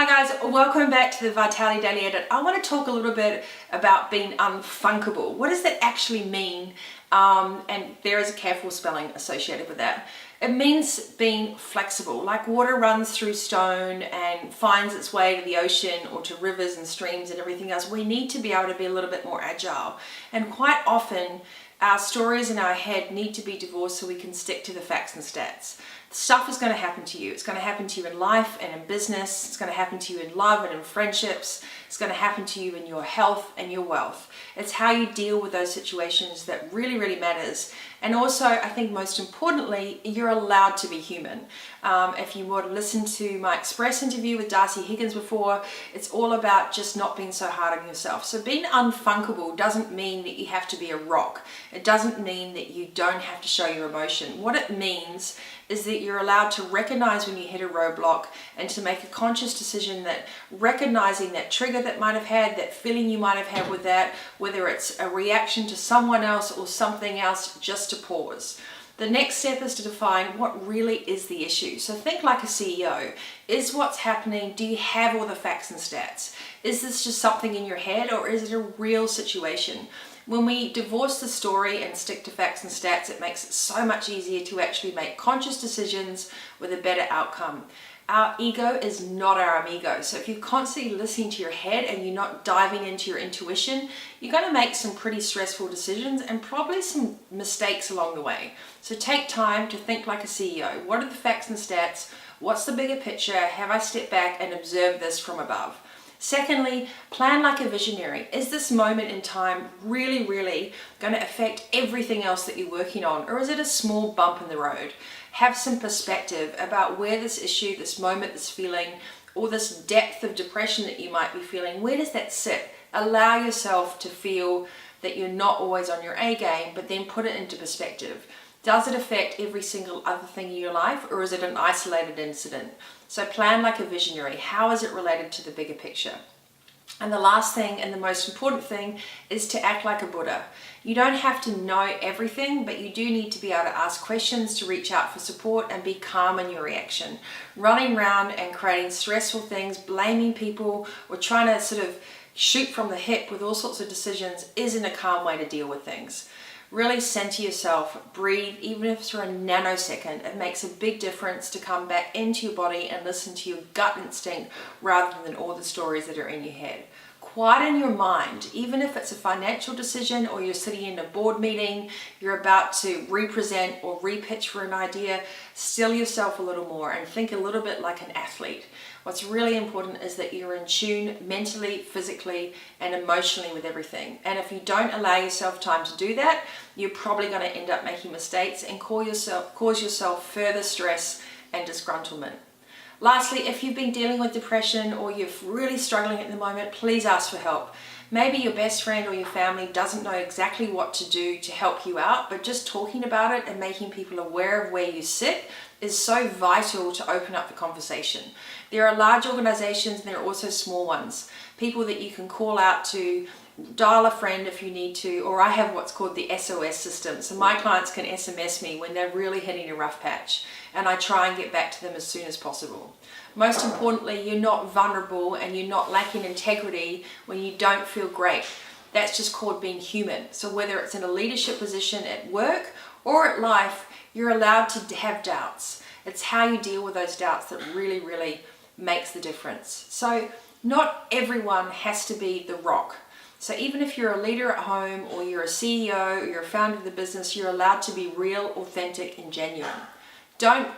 Hi guys, welcome back to the Vitality Daily Edit. I want to talk a little bit about being unfunkable. What does that actually mean? And there is a careful spelling associated with that. It means being flexible, like water runs through stone and finds its way to the ocean or to rivers and streams and everything else. We need to be able to be a little bit more agile. And quite often, our stories in our head need to be divorced so we can stick to the facts and stats. Stuff is going to happen to you. It's going to happen to you in life and in business. It's going to happen to you in love and in friendships. It's going to happen to you in your health and your wealth. It's how you deal with those situations that really, really matters. And also, I think most importantly, you're allowed to be human. If you were to listen to my Express interview with Darcy Higgins before, it's all about just not being so hard on yourself. So being unfunkable doesn't mean that you have to be a rock. It doesn't mean that you don't have to show your emotion. What it means is that you're allowed to recognize when you hit a roadblock and to make a conscious decision that recognizing that trigger that might have had, that feeling you might have had with that, whether it's a reaction to someone else or something else, just to pause. The next step is to define what really is the issue. So think like a CEO. Is what's happening, do you have all the facts and stats? Is this just something in your head or is it a real situation? When we divorce the story and stick to facts and stats, it makes it so much easier to actually make conscious decisions with a better outcome. Our ego is not our amigo. So if you're constantly listening to your head and you're not diving into your intuition, you're going to make some pretty stressful decisions and probably some mistakes along the way. So take time to think like a CEO. What are the facts and stats? What's the bigger picture? Have I stepped back and observed this from above? Secondly, plan like a visionary. Is this moment in time really, really going to affect everything else that you're working on? Or is it a small bump in the road? Have some perspective about where this issue, this moment, this feeling, or this depth of depression that you might be feeling, where does that sit? Allow yourself to feel that you're not always on your A game, but then put it into perspective. Does it affect every single other thing in your life, or is it an isolated incident? So plan like a visionary. How is it related to the bigger picture? And the last thing and the most important thing is to act like a Buddha. You don't have to know everything, but you do need to be able to ask questions, to reach out for support and be calm in your reaction. Running around and creating stressful things, blaming people, or trying to sort of shoot from the hip with all sorts of decisions isn't a calm way to deal with things. Really center yourself, breathe, even if it's for a nanosecond. It makes a big difference to come back into your body and listen to your gut instinct rather than all the stories that are in your head. Quieten your mind, even if it's a financial decision or you're sitting in a board meeting, you're about to represent or repitch for an idea, still yourself a little more and think a little bit like an athlete. What's really important is that you're in tune mentally, physically, and emotionally with everything. And if you don't allow yourself time to do that, you're probably going to end up making mistakes and cause yourself further stress and disgruntlement. Lastly, if you've been dealing with depression or you're really struggling at the moment, please ask for help. Maybe your best friend or your family doesn't know exactly what to do to help you out, but just talking about it and making people aware of where you sit is so vital to open up the conversation. There are large organizations and there are also small ones. People that you can call out to, dial a friend if you need to, or I have what's called the SOS system. So my clients can SMS me when they're really hitting a rough patch, and I try and get back to them as soon as possible. Most importantly, you're not vulnerable and you're not lacking integrity when you don't feel great. That's just called being human. So whether it's in a leadership position at work or at life, you're allowed to have doubts. It's how you deal with those doubts that really, really makes the difference. So not everyone has to be the rock. So even if you're a leader at home or you're a CEO or you're a founder of the business, you're allowed to be real, authentic, and genuine. Don't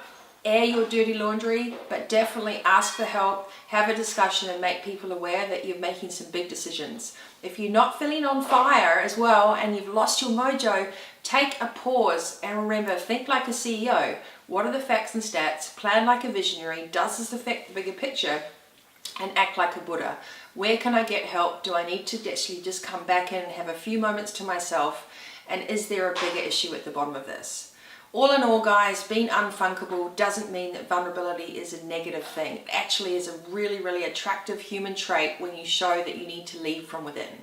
air your dirty laundry, but definitely ask for help, have a discussion, and make people aware that you're making some big decisions. If you're not feeling on fire as well and you've lost your mojo, take a pause and remember, think like a CEO. What are the facts and stats? Plan like a visionary. Does this affect the bigger picture? And act like a Buddha. Where can I get help? Do I need to actually just come back in and have a few moments to myself? And is there a bigger issue at the bottom of this? All in all, guys, being unfunkable doesn't mean that vulnerability is a negative thing. It actually is a really, really attractive human trait when you show that you need to lead from within.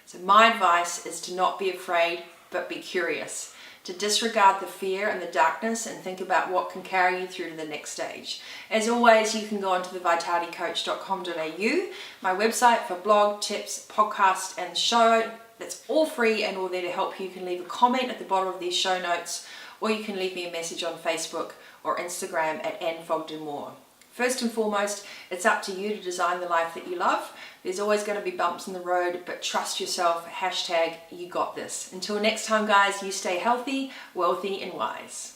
So my advice is to not be afraid, but be curious. to disregard the fear and the darkness and think about what can carry you through to the next stage. As always, you can go onto thevitalitycoach.com.au, my website for blog, tips, podcast, and the show. That's all free and all there to help you. You can leave a comment at the bottom of these show notes, or you can leave me a message on Facebook or Instagram at Fogden-Moore. First and foremost, it's up to you to design the life that you love. There's always going to be bumps in the road, but trust yourself. #you got this. Until next time, guys, you stay healthy, wealthy, and wise.